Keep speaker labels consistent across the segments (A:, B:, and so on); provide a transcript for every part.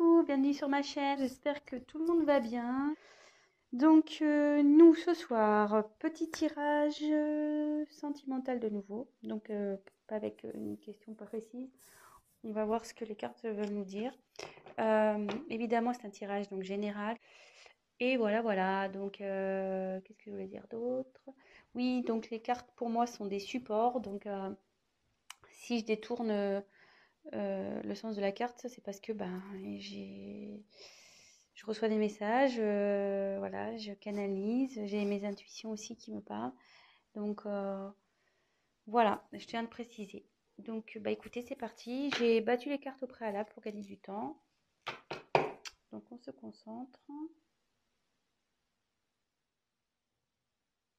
A: Coucou, bienvenue sur ma chaîne, j'espère que tout le monde va bien. Donc nous ce soir, petit tirage sentimental de nouveau, donc pas avec une question pas précise. On va voir ce que les cartes veulent nous dire. Évidemment c'est un tirage donc général. Et voilà, donc qu'est-ce que je voulais dire d'autre? Oui, donc les cartes pour moi sont des supports, donc si je détourne le sens de la carte, c'est parce que ben, je reçois des messages, voilà, je canalise, j'ai mes intuitions aussi qui me parlent. Donc voilà, je tiens à le préciser. Donc bah écoutez, c'est parti. J'ai battu les cartes au préalable pour gagner du temps. Donc on se concentre.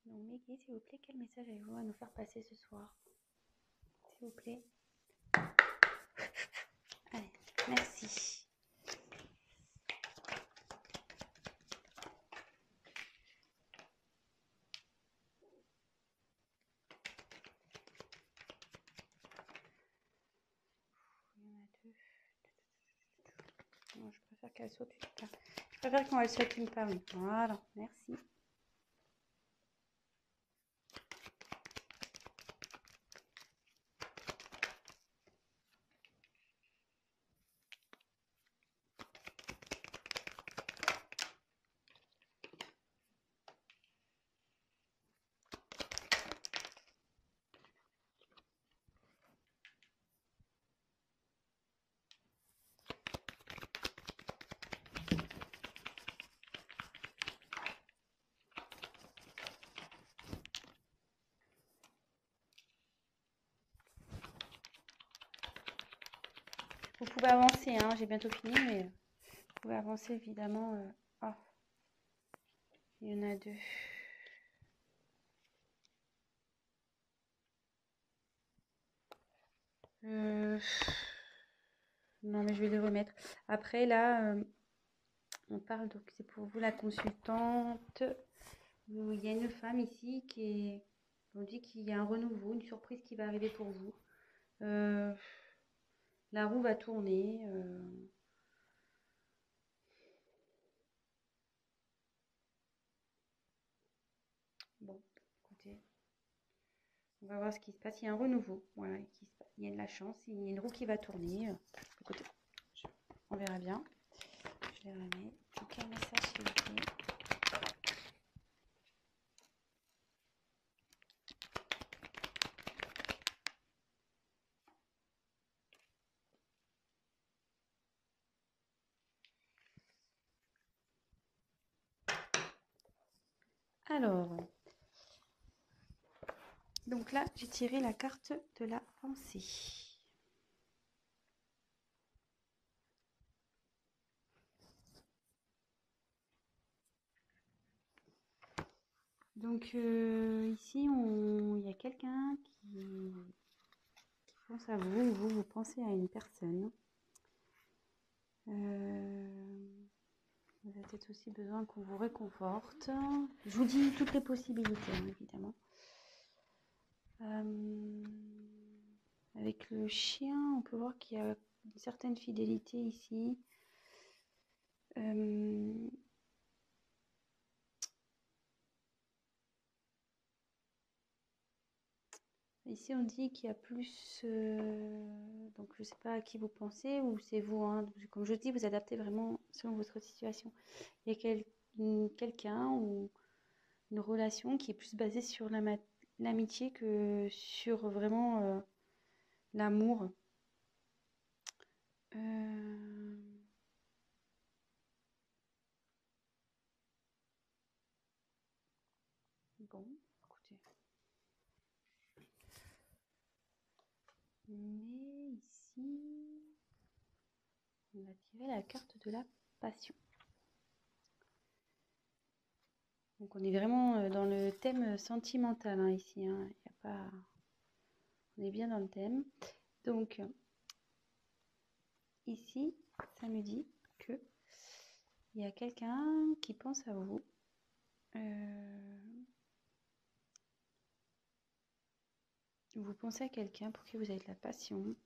A: Donc Meggy, s'il vous plaît, quel message avez-vous à nous faire passer ce soir? S'il vous plaît. Allez, merci. Il y en a deux. Non, je préfère qu'elle saute une part. Je préfère quand elle saute une part. Voilà, merci. Vous pouvez avancer, hein, j'ai bientôt fini, mais vous pouvez avancer évidemment. Oh, il y en a deux. Non, mais je vais les remettre. Après, là, on parle, donc c'est pour vous la consultante. Il y a une femme ici on dit qu'il y a un renouveau, une surprise qui va arriver pour vous. La roue va tourner. Bon, écoutez, on va voir ce qui se passe. Il y a un renouveau, voilà, il y a de la chance, il y a une roue qui va tourner. Écoutez, on verra bien. Je les remets. Donc, quel message s'il vous plaît? Alors, donc là, j'ai tiré la carte de la pensée. Donc ici, il y a quelqu'un qui pense à vous, ou vous pensez à une personne. Vous avez peut-être aussi besoin qu'on vous réconforte. Je vous dis toutes les possibilités, hein, évidemment. Avec le chien, on peut voir qu'il y a une certaine fidélité ici. Ici, on dit qu'il y a plus... donc, je ne sais pas à qui vous pensez ou c'est vous. Hein, comme je dis, vous adaptez vraiment selon votre situation. Il y a quelqu'un ou une relation qui est plus basée sur l'amitié que sur vraiment l'amour. Bon, écoutez. Mais ici, on va tirer la carte de la passion. Donc on est vraiment dans le thème sentimental hein, ici. Hein. Y a pas... On est bien dans le thème. Donc ici, ça me dit que il y a quelqu'un qui pense à vous. Vous pensez à quelqu'un pour qui vous avez de la passion.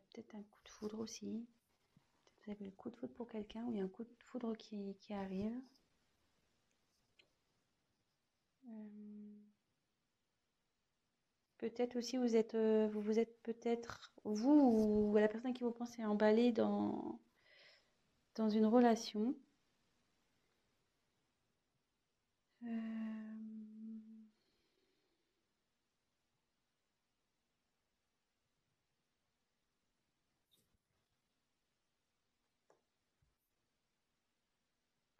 A: peut-être un coup de foudre aussi. Peut-être vous avez le coup de foudre pour quelqu'un ou il y a un coup de foudre qui arrive. Peut-être aussi vous êtes peut-être vous ou la personne qui vous pensez emballé dans une relation.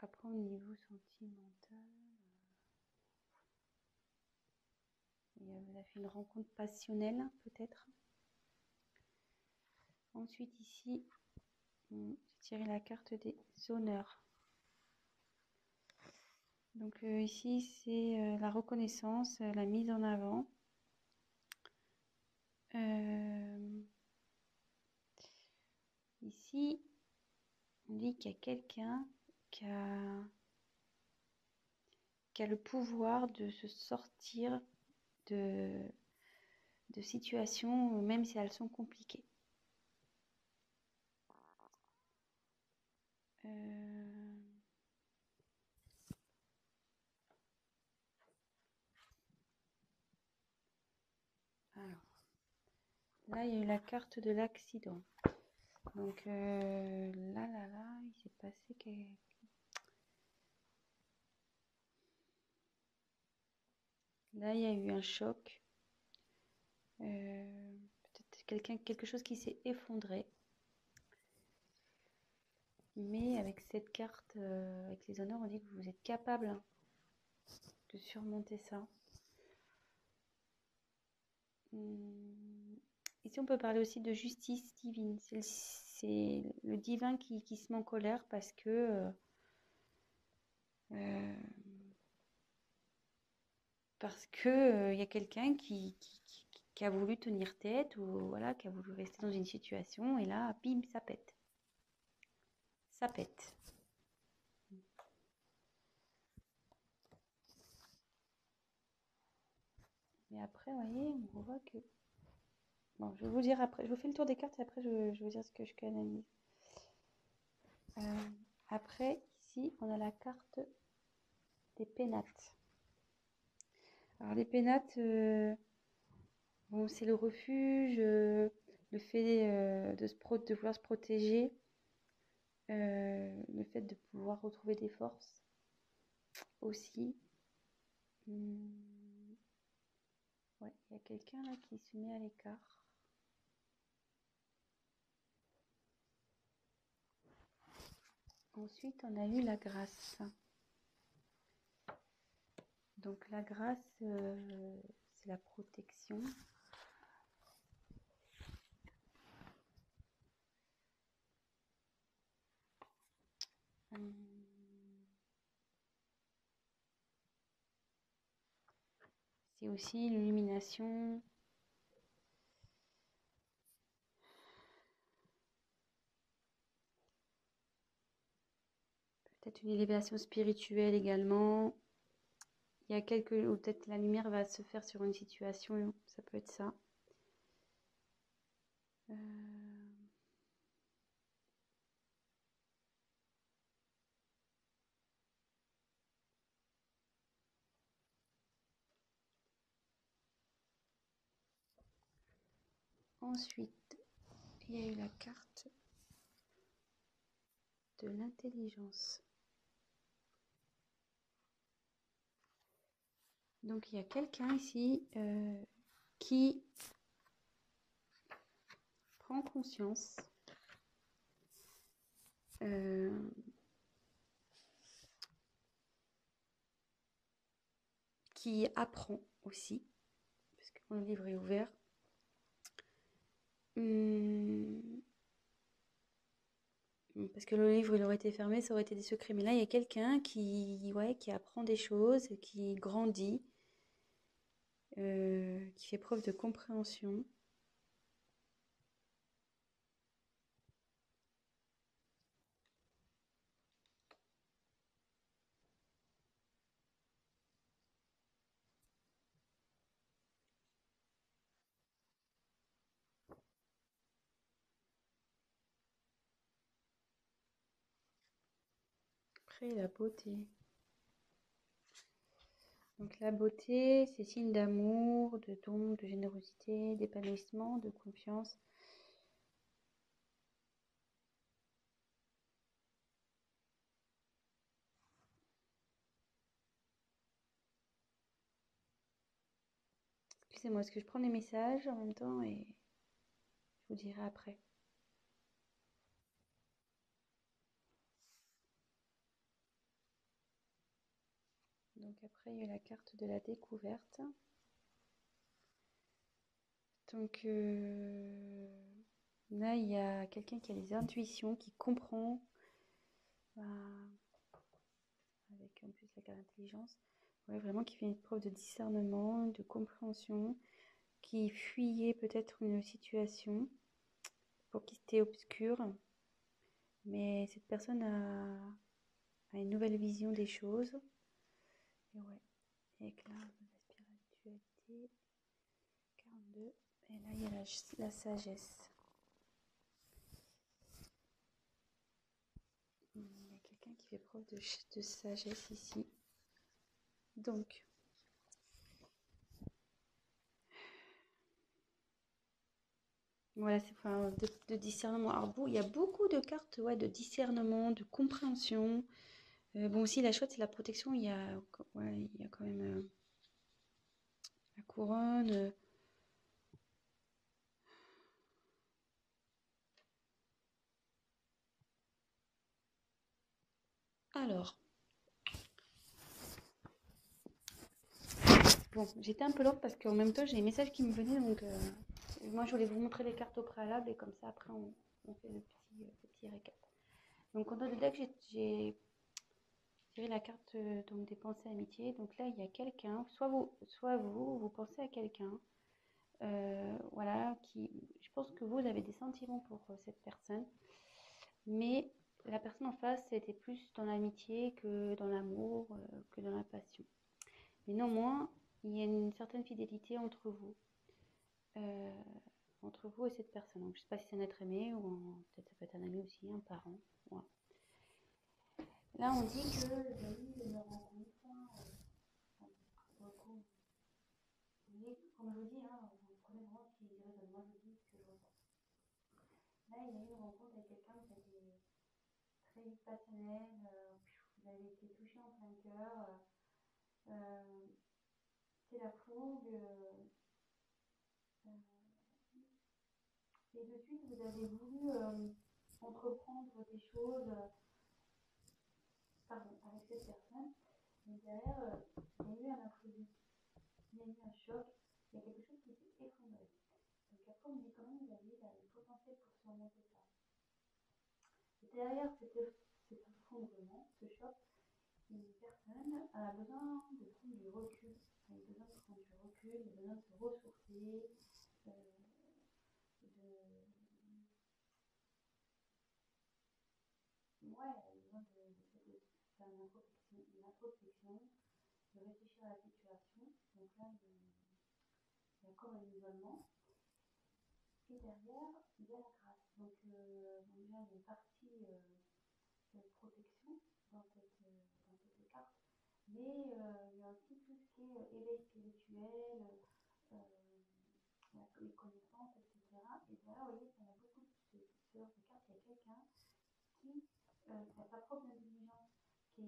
A: Après au niveau sentimental, vous avez fait une rencontre passionnelle peut-être. Ensuite ici, j'ai tiré la carte des honneurs. Donc ici c'est la reconnaissance, la mise en avant. Ici, on dit qu'il y a quelqu'un qui a le pouvoir de se sortir de situations, même si elles sont compliquées. Alors, là, il y a eu la carte de l'accident. Donc là, il s'est passé Là, il y a eu un choc. Peut-être quelque chose qui s'est effondré. Mais avec cette carte, avec les honneurs, on dit que vous êtes capable de surmonter ça. Ici, on peut parler aussi de justice divine. C'est le divin qui se met en colère parce que il y a quelqu'un qui a voulu tenir tête ou voilà, qui a voulu rester dans une situation et là, bim, ça pète. Ça pète. Mais après, vous voyez, on voit que... Bon, je vais vous dire après, je vous fais le tour des cartes et après je vais vous dire ce que je canalise. Après, ici, on a la carte des pénates. Alors les pénates, bon, c'est le refuge, le fait de vouloir se protéger, le fait de pouvoir retrouver des forces aussi. Ouais, il y a quelqu'un là qui se met à l'écart. Ensuite, on a eu la grâce. Donc la grâce, c'est la protection. C'est aussi l'illumination. Peut-être une élévation spirituelle également. Il y a ou peut-être la lumière va se faire sur une situation, ça peut être ça. Ensuite, il y a eu la carte de l'intelligence. Donc il y a quelqu'un ici qui prend conscience qui apprend aussi, parce que mon livre est ouvert. Parce que le livre il aurait été fermé, ça aurait été des secrets. Mais là, il y a quelqu'un qui apprend des choses, qui grandit, qui fait preuve de compréhension. après, la beauté. Donc la beauté, c'est signe d'amour, de don, de générosité, d'épanouissement, de confiance. Excusez-moi, est-ce que je prends des messages en même temps et je vous dirai après. Donc après, il y a la carte de la découverte. Donc là, il y a quelqu'un qui a des intuitions, qui comprend, avec en plus la carte d'intelligence, ouais, vraiment qui fait une preuve de discernement, de compréhension, qui fuyait peut-être une situation pour qui c'était obscur, mais cette personne a une nouvelle vision des choses. Et ouais, éclat de la spiritualité, 42. Et là, il y a la sagesse. Il y a quelqu'un qui fait preuve de sagesse ici. Donc, voilà, c'est enfin, de discernement. Alors, il y a beaucoup de cartes, ouais, de discernement, de compréhension. Bon, aussi, la chouette, c'est la protection. Il y a quand même la couronne. Alors, bon, j'étais un peu lente parce qu'en même temps, j'ai des messages qui me venaient. Donc, moi, je voulais vous montrer les cartes au préalable et comme ça, après, on fait le petit récap. Donc, en dehors de deck, j'ai tiré la carte donc, des pensées amitié. Donc là, il y a quelqu'un, soit vous pensez à quelqu'un. Voilà, je pense que vous avez des sentiments pour cette personne, mais la personne en face était plus dans l'amitié que dans l'amour, que dans la passion. Mais néanmoins, il y a une certaine fidélité entre vous et cette personne. Donc, je ne sais pas si c'est un être aimé ou peut-être ça peut être un ami aussi, un parent. Voilà. Là, on dit que le début de leur rencontre, comme je vous dis, hein, vous prenez vraiment ce qui résonne. Moi, je dis ce que je ressens. Là, il y a eu une rencontre avec quelqu'un qui a été très vite passionnel, vous avez été touché en plein cœur, c'est la fougue, et de suite vous avez voulu entreprendre des choses avec cette personne, mais derrière il y a eu un imprévu, il y a eu un choc, il y a quelque chose qui s'est effondré. Donc après on me dit quand même vous avez le potentiel pour surmonter ça. Et derrière cet effondrement, ce choc, une personne a besoin de prendre du recul. Elle a besoin de prendre du recul, elle a besoin de se ressourcer, ouais, elle a besoin de faire une introspection, de réfléchir à la situation. Donc là, il y a comme un isolement. Et derrière, il y a la grâce. Donc déjà, il y a une partie de protection dans cette carte. Mais il y a aussi tout ce qui est éveil spirituel, les connaissances, etc. Et derrière, vous voyez, il y a beaucoup de cartes. Il y a quelqu'un qui a sa propre intelligence, qui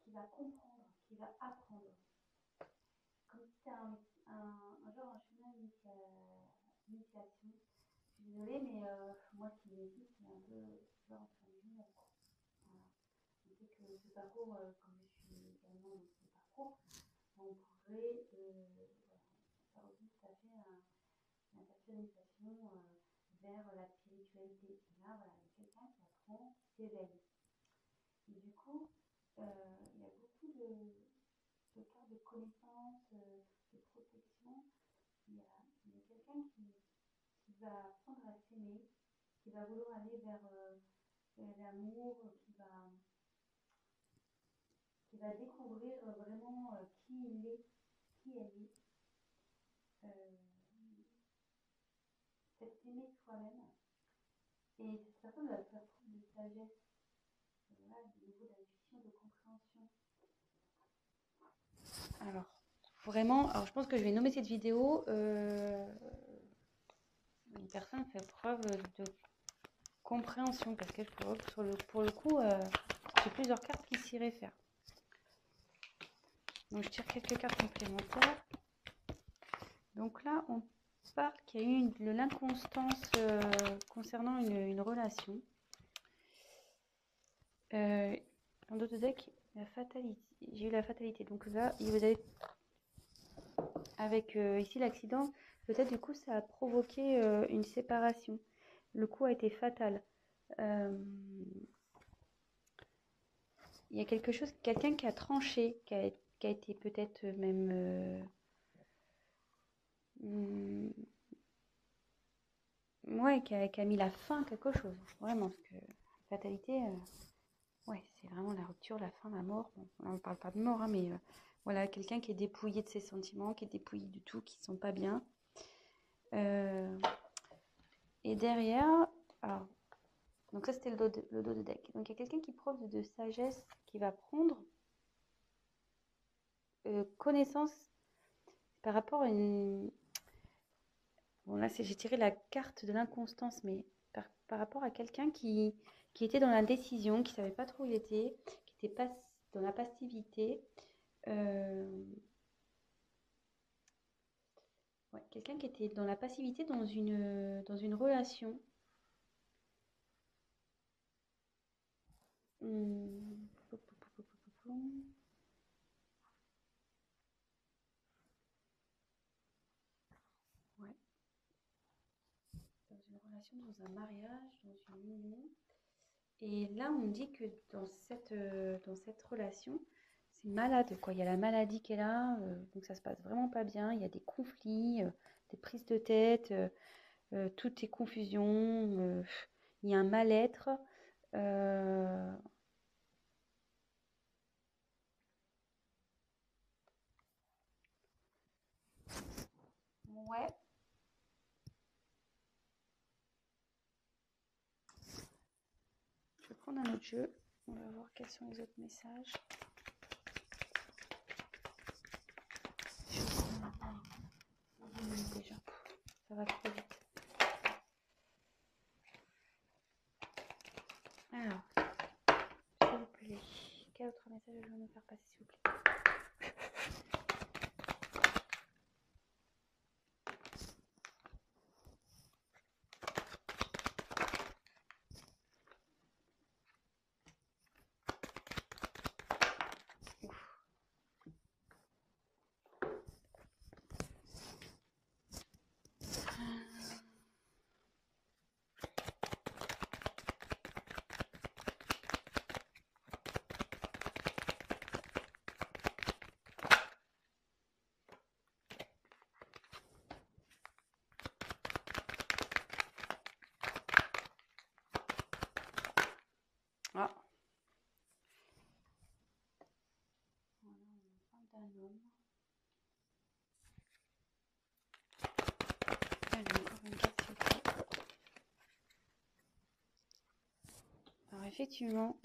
A: va comprendre, qui va apprendre. Comme si c'était un genre un chemin d'initiation. Je suis désolée, mais moi qui m'écoute, c'est un peu genre entre les jumelles. Voilà. Je sais que ce parcours, comme je suis également dans ce parcours, on pourrait faire aussi tout à fait une personnalisation vers la spiritualité. Et là, voilà, il y a quelqu'un qui apprend, qui s'éveille. Et du coup, il y a beaucoup de cartes de connaissance, de protection. Il y a quelqu'un qui va apprendre à s'aimer, qui va vouloir aller vers l'amour, qui va découvrir vraiment qui il est, qui elle est. Cette aimer soi-même. Et cette personne va faire preuve de sagesse, voilà, au niveau d'intuition, de compréhension. Alors, vraiment, alors je pense que je vais nommer cette vidéo une personne fait preuve de compréhension, parce que pour le coup, j'ai plusieurs cartes qui s'y réfèrent. Donc je tire quelques cartes complémentaires. Donc là, on parle qu'il y a eu de l'inconstance concernant une relation. Dans d'autres decks, la fatalité. J'ai eu la fatalité. Donc là, vous avez avec ici l'accident, peut-être du coup ça a provoqué une séparation. Le coup a été fatal. Il y a quelque chose, quelqu'un qui a tranché, qui a été peut-être même ouais, qui a mis la fin à quelque chose. Vraiment, parce que fatalité, ouais, c'est vraiment la rupture, la fin, la mort. Bon, on ne parle pas de mort, hein, mais voilà, quelqu'un qui est dépouillé de ses sentiments, qui est dépouillé du tout, qui ne sont pas bien. Et derrière, alors, donc ça c'était le dos de deck. Donc il y a quelqu'un qui preuve de sagesse, qui va prendre connaissance par rapport à une... Bon là j'ai tiré la carte de l'inconstance, mais par rapport à quelqu'un qui était dans l'indécision, qui ne savait pas trop où il était, qui était pas dans la passivité. Ouais, quelqu'un qui était dans la passivité dans une relation. Ouais. Dans une relation, dans un mariage, dans une union. Et là, on me dit que dans cette relation, c'est malade, quoi. Il y a la maladie qui est là, donc ça se passe vraiment pas bien. Il y a des conflits, des prises de tête, tout est confusion, il y a un mal-être. Ouais. Je vais prendre un autre jeu. On va voir quels sont les autres messages. Déjà, ça va trop vite. Alors, s'il vous plaît, quel autre message je vais me faire passer, s'il vous plaît? Ah. Voilà, on parle d'un homme. Allez, encore une carte, s'il vous plaît. Alors, effectivement,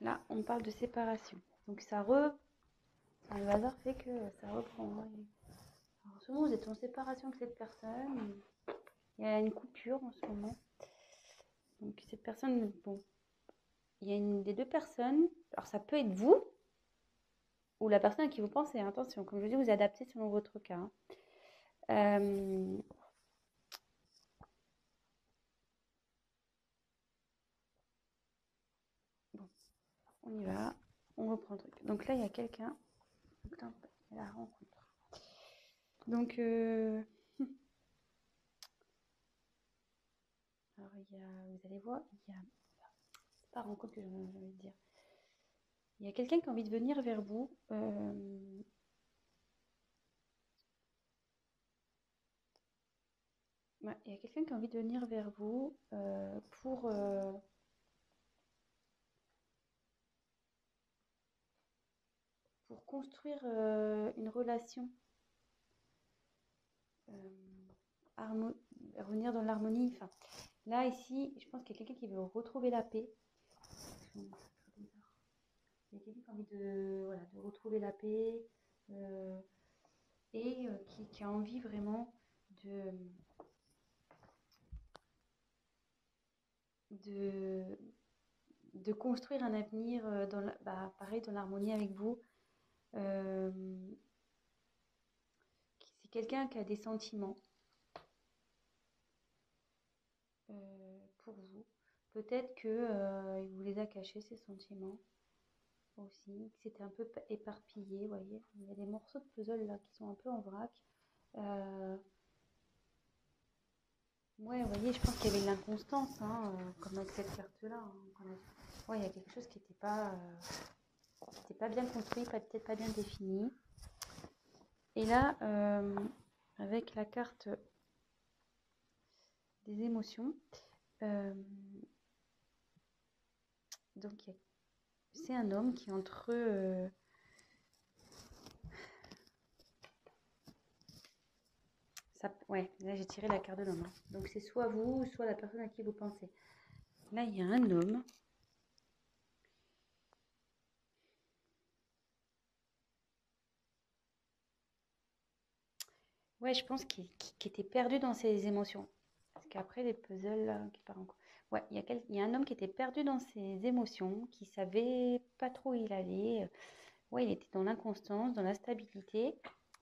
A: là, on parle de séparation. Donc, le hasard fait que ça reprend. Alors, souvent, vous êtes en séparation avec cette personne. Il y a une coupure en ce moment. Donc, cette personne, bon, il y a une des deux personnes. Alors, ça peut être vous ou la personne à qui vous pensez. Attention, comme je vous dis, vous adaptez selon votre cas. Bon, on y va. On reprend le truc. Donc là, il y a quelqu'un. Il y a la rencontre. Donc, alors, vous allez voir, c'est pas rencontre que j'ai envie de dire. Il y a quelqu'un qui a envie de venir vers vous. Ouais, il y a quelqu'un qui a envie de venir vers vous pour construire une relation. revenir dans l'harmonie. Enfin, là, ici, je pense qu'il y a quelqu'un qui veut retrouver la paix. Il y a quelqu'un qui a envie voilà, de retrouver la paix et qui a envie vraiment de construire un avenir pareil, dans l'harmonie avec vous. C'est quelqu'un qui a des sentiments pour vous. Peut-être que il vous les a cachés, ces sentiments aussi, que c'était un peu éparpillé, vous voyez. Il y a des morceaux de puzzle là qui sont un peu en vrac. Ouais, vous voyez, je pense qu'il y avait de l'inconstance, hein, comme avec cette carte-là. Hein, ouais, il y a quelque chose qui n'était pas bien construit, peut-être pas bien défini. Et là, avec la carte des émotions, donc c'est un homme qui est entre ouais, là j'ai tiré la carte de l'homme. Hein. Donc c'est soit vous, soit la personne à qui vous pensez. Là, il y a un homme. Ouais, je pense qu'il était perdu dans ses émotions. Parce qu'après, les puzzles là, qui partent en cours. Ouais, il y a un homme qui était perdu dans ses émotions, qui savait pas trop où il allait. Ouais, il était dans l'inconstance, dans l'instabilité,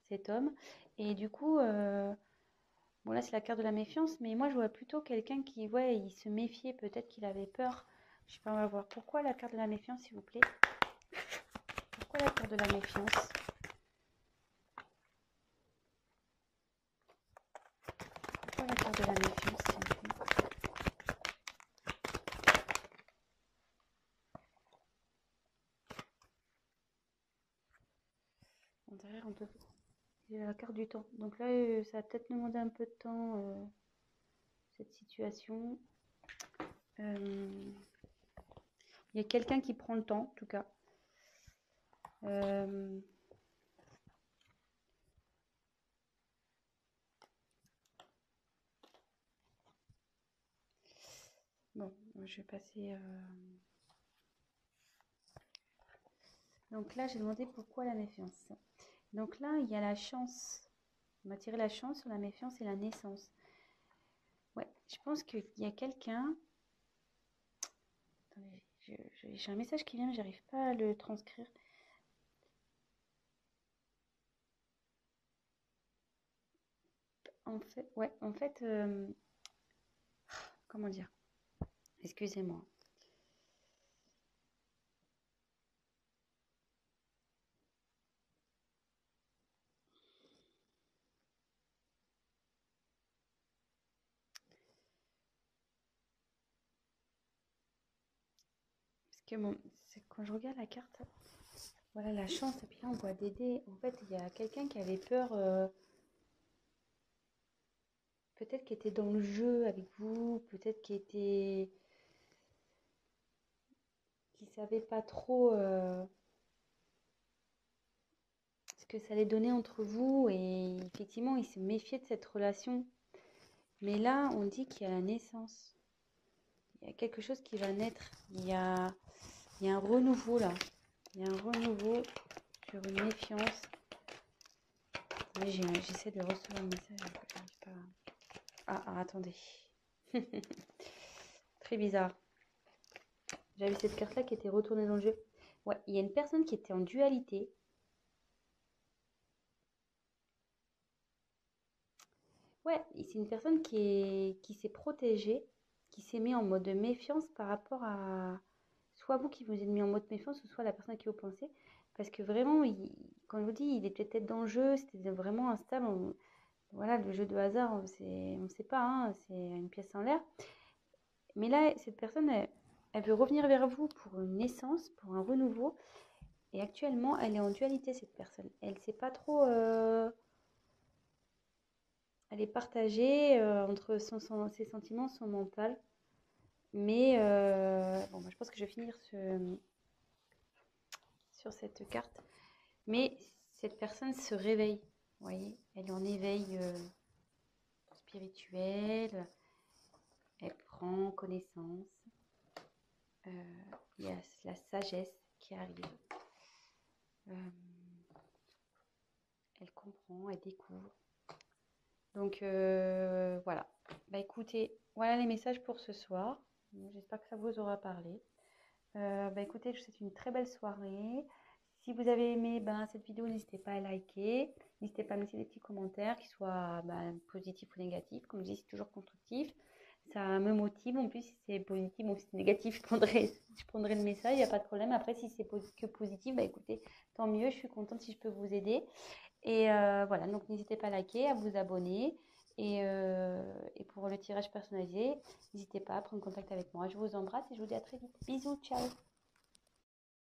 A: cet homme. Et du coup, bon là c'est la carte de la méfiance, mais moi je vois plutôt quelqu'un qui, ouais, il se méfiait, peut-être qu'il avait peur. Je sais pas, on va voir. Pourquoi la carte de la méfiance, s'il vous plaît? Pourquoi la carte de la méfiance? Pourquoi la carte de la méfiance, s'il vous plaît? Derrière, on peut... Il y a la carte du temps. Donc là, ça va peut-être demander un peu de temps, cette situation. Il y a quelqu'un qui prend le temps, en tout cas. Bon, je vais passer... Donc là, j'ai demandé pourquoi la méfiance. Donc là, il y a la chance. On m'a tiré la chance sur la méfiance et la naissance. Ouais, je pense qu'il y a quelqu'un... Attendez, j'ai un message qui vient, mais j'arrive pas à le transcrire. En fait, comment dire? Excusez-moi. Parce que bon, quand je regarde la carte, voilà la chance, et puis là on voit des dés. En fait, il y a quelqu'un qui avait peur, peut-être qui était dans le jeu avec vous, peut-être qui savait pas trop ce que ça allait donner entre vous, et effectivement, il se méfiait de cette relation. Mais là, on dit qu'il y a la naissance. Il y a quelque chose qui va naître. Il y a un renouveau là. Il y a un renouveau sur une méfiance. J'essaie de recevoir un message. J'arrive pas. Attendez. Très bizarre. J'avais cette carte-là qui était retournée dans le jeu. Ouais, il y a une personne qui était en dualité. Ouais, c'est une personne qui s'est protégée, qui s'est mis en mode de méfiance par rapport à soit vous qui vous êtes mis en mode méfiance, ou soit la personne à qui vous pensez. Parce que vraiment, quand je vous dis, il était peut-être dans le jeu, c'était vraiment instable. Voilà, le jeu de hasard, on ne sait pas, hein, c'est une pièce en l'air. Mais là, cette personne, elle veut revenir vers vous pour une naissance, pour un renouveau. Et actuellement, elle est en dualité, cette personne. Elle ne sait pas trop... elle est partagée entre ses sentiments, son mental. Mais bon, je pense que je vais finir sur cette carte. Mais cette personne se réveille, vous voyez, elle est en éveil spirituelle. Elle prend connaissance. Il y a la sagesse qui arrive. Elle comprend, elle découvre. Donc voilà. Bah écoutez, voilà les messages pour ce soir. J'espère que ça vous aura parlé. Bah écoutez, je vous souhaite une très belle soirée. Si vous avez aimé cette vidéo, n'hésitez pas à liker. N'hésitez pas à mettre des petits commentaires, qu'ils soient positifs ou négatifs. Comme je dis, c'est toujours constructif. Ça me motive. En plus, si c'est positif ou si c'est négatif, je prendrai le message, il n'y a pas de problème. Après, si c'est que positif, bah écoutez, tant mieux. Je suis contente si je peux vous aider. Et voilà, donc n'hésitez pas à liker, à vous abonner. Et pour le tirage personnalisé, n'hésitez pas à prendre contact avec moi. Je vous embrasse et je vous dis à très vite. Bisous, ciao!